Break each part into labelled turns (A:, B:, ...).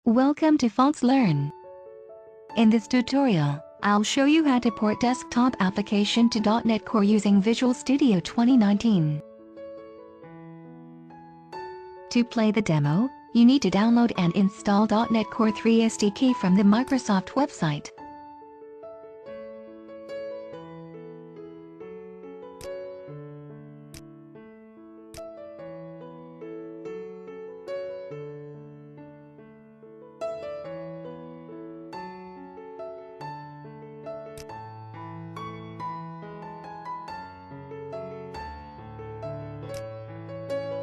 A: Welcome to FoxLearn. In this tutorial, I'll show you how to port desktop application to .NET Core using Visual Studio 2019. To play the demo, you need to download and install .NET Core 3 SDK from the Microsoft website.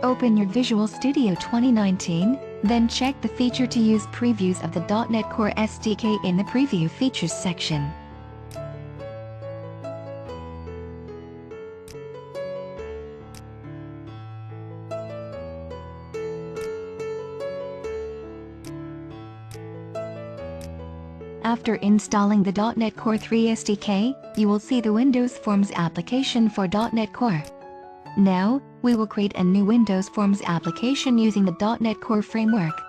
A: Open your Visual Studio 2019, then check the feature to use previews of the .NET Core SDK in the Preview Features section. After installing the .NET Core 3 SDK, you will see the Windows Forms application for .NET Core. Now, we will create a new Windows Forms application using the .NET Core framework.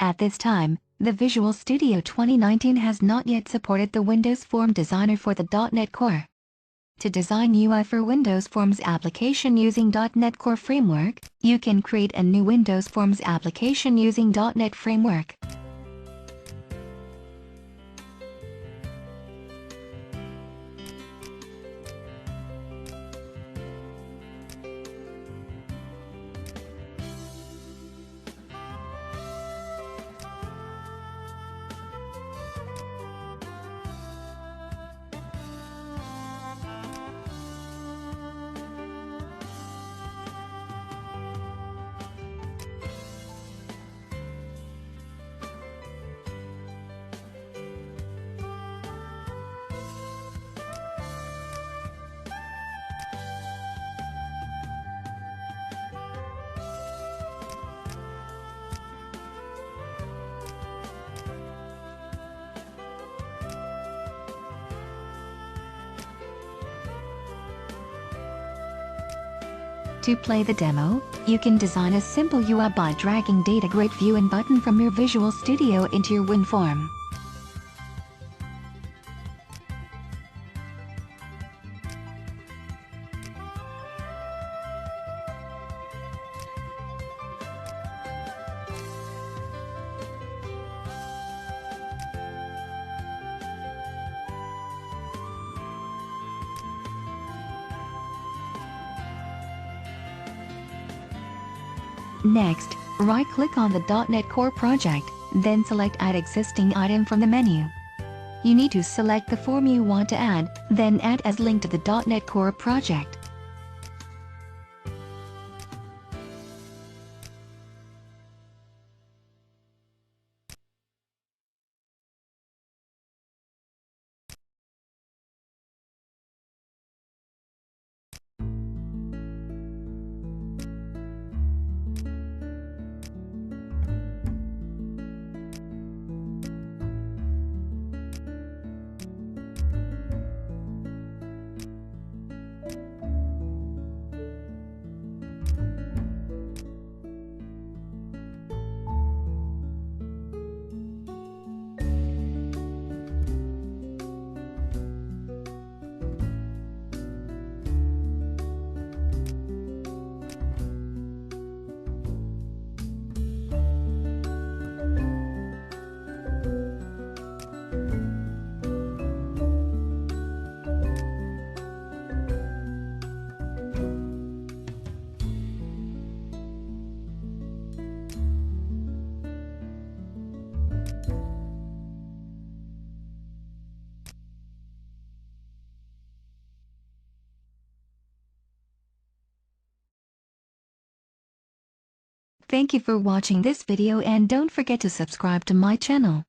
A: At this time, the Visual Studio 2019 has not yet supported the Windows Form Designer for the .NET Core. To design UI for Windows Forms application using .NET Core Framework, you can create a new Windows Forms application using .NET Framework. To play the demo, you can design a simple UI by dragging Data Grid View and button from your Visual Studio into your WinForm. Next, right-click on the .NET Core project, then select Add Existing Item from the menu. You need to select the form you want to add, then add as link to the .NET Core project. Thank you for watching this video and don't forget to subscribe to my channel.